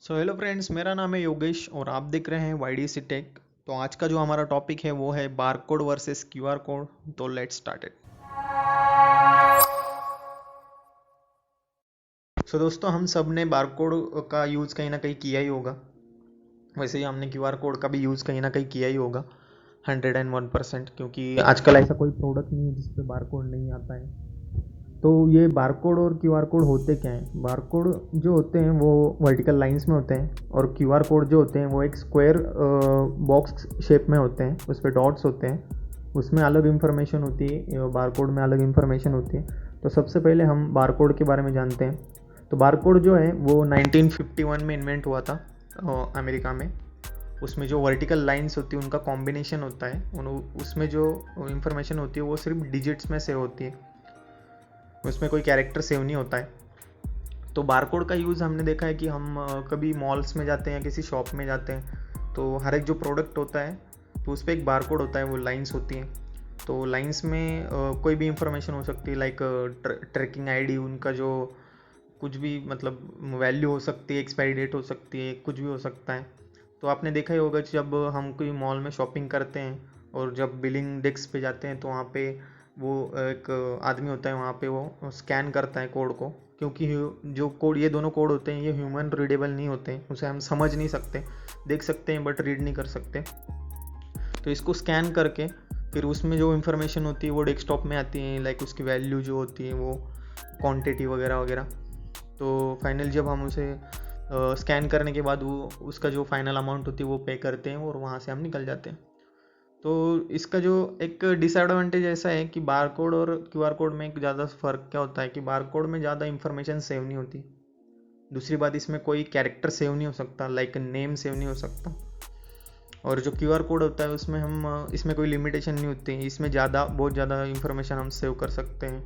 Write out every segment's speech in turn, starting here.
So hello friends, मेरा नाम है योगेश और आप देख रहे हैं YDC टेक। तो आज का जो हमारा टॉपिक है वो है बारकोड वर्सेस क्यूआर कोड। तो लेट्स स्टार्ट इट। सो दोस्तों, हम सब ने बारकोड का यूज़ कहीं ना कहीं किया ही होगा। वैसे ही हमने क्यूआर कोड का भी यूज़ कहीं ना कहीं किया ही होगा 101%, क्योंकि आजकल ऐसा कोई प्रोडक्ट नहीं है जिस पे बारकोड नहीं आता है। तो ये बारकोड और क्यूआर कोड होते क्या हैं? बारकोड जो होते हैं वो वर्टिकल लाइंस में होते हैं और क्यूआर कोड जो होते हैं वो एक स्क्वायर बॉक्स शेप में होते हैं, उस पर डॉट्स होते हैं, उसमें अलग इन्फॉर्मेशन होती है, बारकोड में अलग इन्फॉर्मेशन होती है। तो सबसे पहले हम बारकोड के बारे में जानते हैं। तो बारकोड जो है वो 1951 में इन्वेंट हुआ था अमेरिका में। उसमें जो वर्टिकल लाइंस होती है उनका कॉम्बिनेशन होता है, उसमें जो इन्फॉर्मेशन होती है वो सिर्फ डिजिट्स में सेव होती है, उसमें कोई कैरेक्टर सेव नहीं होता है। तो बारकोड का यूज़ हमने देखा है कि हम कभी मॉल्स में जाते हैं या किसी शॉप में जाते हैं तो हर एक जो प्रोडक्ट होता है तो उस पर एक बारकोड होता है, वो लाइंस होती हैं। तो लाइंस में कोई भी इंफॉर्मेशन हो सकती है, लाइक ट्रैकिंग आईडी, उनका जो कुछ भी मतलब वैल्यू हो सकती है, एक्सपायरी डेट हो सकती है, कुछ भी हो सकता है। तो आपने देखा ही होगा जब हम कोई मॉल में शॉपिंग करते हैं और जब बिलिंग डेस्क पे जाते हैं तो वहाँ पे वो एक आदमी होता है, वहाँ पे वो स्कैन करता है कोड को, क्योंकि जो कोड, ये दोनों कोड होते हैं, ये ह्यूमन रीडेबल नहीं होते हैं, उसे हम समझ नहीं सकते, देख सकते हैं बट रीड नहीं कर सकते। तो इसको स्कैन करके फिर उसमें जो इन्फॉर्मेशन होती है वो डेस्कटॉप में आती है, लाइक उसकी वैल्यू जो होती है, वो क्वांटिटी वगैरह वगैरह। तो फाइनल जब हम उसे स्कैन करने के बाद वो उसका जो फाइनल अमाउंट होती है वो पे करते हैं और वहाँ से हम निकल जाते हैं। तो इसका जो एक डिसएडवांटेज ऐसा है कि बारकोड और क्यूआर कोड में एक ज़्यादा फ़र्क क्या होता है कि बारकोड में ज़्यादा इंफॉर्मेशन सेव नहीं होती। दूसरी बात, इसमें कोई कैरेक्टर सेव नहीं हो सकता, लाइक नेम सेव नहीं हो सकता। और जो क्यूआर कोड होता है उसमें इसमें कोई लिमिटेशन नहीं होती, इसमें बहुत ज़्यादा इंफॉर्मेशन हम सेव कर सकते हैं।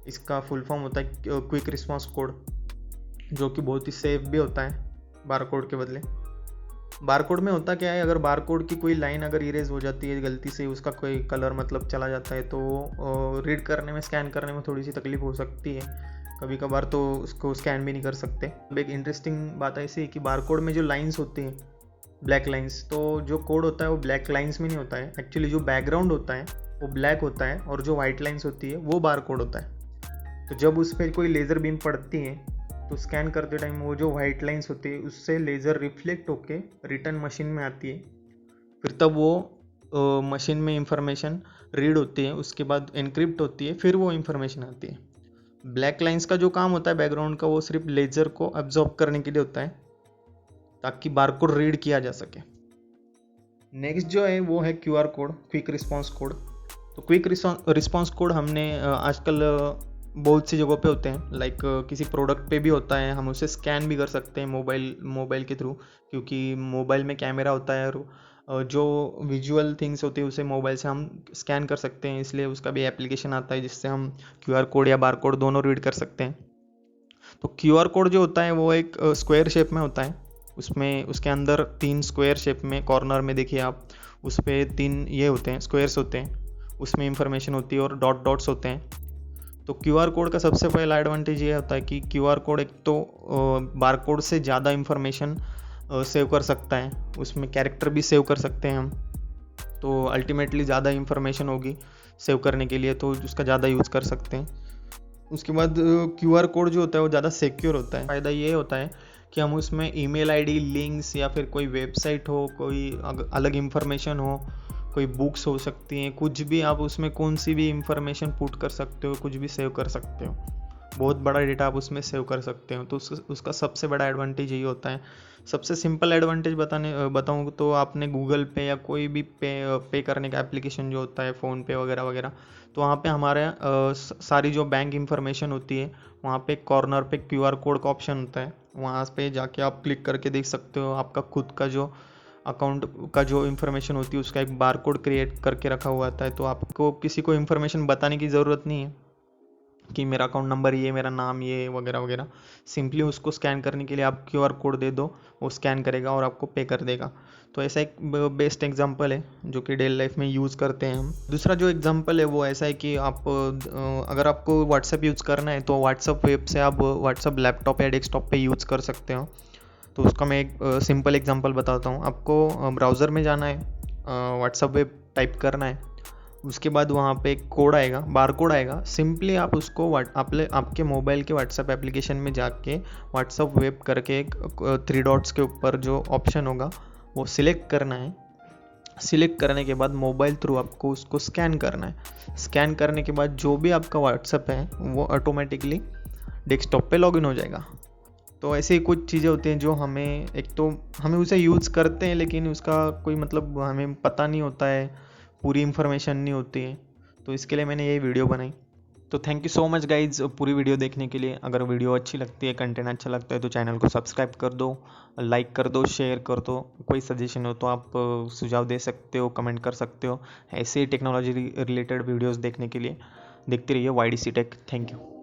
इसका फुल फॉर्म होता है क्विक रिस्पॉन्स कोड, जो कि बहुत ही सेफ भी होता है बारकोड के बदले। बारकोड में होता क्या है, अगर बारकोड की कोई लाइन अगर इरेज हो जाती है गलती से, उसका कोई कलर मतलब चला जाता है, तो रीड करने में, स्कैन करने में थोड़ी सी तकलीफ हो सकती है कभी कभार, तो उसको स्कैन भी नहीं कर सकते। अब एक इंटरेस्टिंग बात ऐसी है कि बारकोड में जो लाइंस होती हैं, ब्लैक लाइंस, तो जो कोड होता है वो ब्लैक लाइंस में नहीं होता है। एक्चुअली जो बैकग्राउंड होता है वो ब्लैक होता है और जो वाइट लाइंस होती है वो बारकोड होता है। तो जब उस पर कोई लेज़र बीम पड़ती है तो स्कैन करते टाइम वो जो वाइट लाइंस होती है उससे लेज़र रिफ्लेक्ट होके रिटर्न मशीन में आती है, फिर तब वो मशीन में इंफॉर्मेशन रीड होती है, उसके बाद एनक्रिप्ट होती है, फिर वो इंफॉर्मेशन आती है। ब्लैक लाइंस का जो काम होता है बैकग्राउंड का, वो सिर्फ लेज़र को एब्जॉर्ब करने के लिए होता है ताकि बारकोड रीड किया जा सके। नेक्स्ट जो है वो है QR code, quick response code. तो क्विक रिस्पॉन्स कोड हमने आजकल बहुत सी जगहों पे होते हैं, लाइक किसी प्रोडक्ट पे भी होता है, हम उसे स्कैन भी कर सकते हैं मोबाइल के थ्रू, क्योंकि मोबाइल में कैमरा होता है और जो विजुअल थिंग्स होती है उसे मोबाइल से हम स्कैन कर सकते हैं, इसलिए उसका भी एप्लीकेशन आता है जिससे हम क्यूआर कोड या बार कोड दोनों रीड कर सकते हैं। तो क्यूआर कोड जो होता है वो एक स्क्वायर शेप में होता है, उसमें उसके अंदर 3 स्क्वायर शेप में, कॉर्नर में देखिए आप, उस पर 3 ये होते हैं, स्क्वायर्स होते हैं, उसमें इंफॉर्मेशन होती है और डॉट्स होते हैं। तो क्यूआर कोड का सबसे पहला एडवांटेज ये होता है कि क्यूआर कोड एक तो बारकोड से ज़्यादा इंफॉर्मेशन सेव कर सकता है, उसमें कैरेक्टर भी सेव कर सकते हैं हम, तो अल्टीमेटली ज़्यादा इंफॉर्मेशन होगी सेव करने के लिए, तो उसका ज़्यादा यूज़ कर सकते हैं। उसके बाद क्यूआर कोड जो होता है वो ज़्यादा सिक्योर होता है। फ़ायदा ये होता है कि हम उसमें ईमेल आईडी, लिंक्स या फिर कोई वेबसाइट हो, कोई अलग इंफॉर्मेशन हो, कोई बुक्स हो सकती हैं, कुछ भी आप उसमें कौन सी भी इंफॉर्मेशन पुट कर सकते हो, कुछ भी सेव कर सकते हो, बहुत बड़ा डेटा आप उसमें सेव कर सकते हो। तो उसका सबसे बड़ा एडवांटेज यही होता है। सबसे सिंपल एडवांटेज बताऊँ तो आपने गूगल पे या कोई भी पे करने का एप्लीकेशन जो होता है, फ़ोन पे वगैरह वगैरह, तो वहाँ पे हमारे सारी जो बैंक इंफॉर्मेशन होती है, वहाँ पे कॉर्नर पे क्यूआर कोड का ऑप्शन होता है, वहाँ पे जाके आप क्लिक करके देख सकते हो आपका खुद का जो अकाउंट का जो इन्फॉर्मेशन होती है उसका एक बारकोड क्रिएट करके रखा हुआ आता है। तो आपको किसी को इन्फॉर्मेशन बताने की ज़रूरत नहीं है कि मेरा अकाउंट नंबर ये, मेरा नाम ये वगैरह वगैरह। सिंपली उसको स्कैन करने के लिए आप क्यूआर कोड दे दो, वो स्कैन करेगा और आपको पे कर देगा। तो ऐसा एक बेस्ट एग्जांपल है जो कि डेली लाइफ में यूज़ करते हैं हम। दूसरा जो एग्जांपल है वो ऐसा है कि आप अगर आपको व्हाट्सएप यूज़ करना है तो व्हाट्सएप वेब से आप व्हाट्सएप लैपटॉप या डेस्कटॉप पे यूज़ कर सकते हो। तो उसका मैं एक सिंपल एग्जांपल बताता हूँ। आपको ब्राउज़र में जाना है, व्हाट्सअप वेब टाइप करना है, उसके बाद वहाँ पे एक कोड आएगा, बार कोड आएगा। सिंपली आप उसको आपके मोबाइल के व्हाट्सअप एप्लीकेशन में जाके व्हाट्सअप वेब करके एक 3 डॉट्स के ऊपर जो ऑप्शन होगा वो सिलेक्ट करना है। सिलेक्ट करने के बाद मोबाइल थ्रू आपको उसको स्कैन करना है। स्कैन करने के बाद जो भी आपका व्हाट्सअप है वो ऑटोमेटिकली डेस्कटॉप पे लॉगिन हो जाएगा। तो ऐसे ही कुछ चीज़ें होती हैं जो हमें, एक तो हमें उसे यूज़ करते हैं लेकिन उसका कोई मतलब हमें पता नहीं होता है, पूरी इन्फॉर्मेशन नहीं होती है। तो इसके लिए मैंने ये वीडियो बनाई। तो thank you so much guys पूरी वीडियो देखने के लिए। अगर वीडियो अच्छी लगती है, कंटेंट अच्छा लगता है तो चैनल को सब्सक्राइब कर दो, लाइक कर दो, शेयर कर दो। कोई सजेशन हो तो आप सुझाव दे सकते हो, कमेंट कर सकते हो। ऐसे ही टेक्नोलॉजी रिलेटेड वीडियोस देखने के लिए देखते रहिए YDC टेक। Thank you.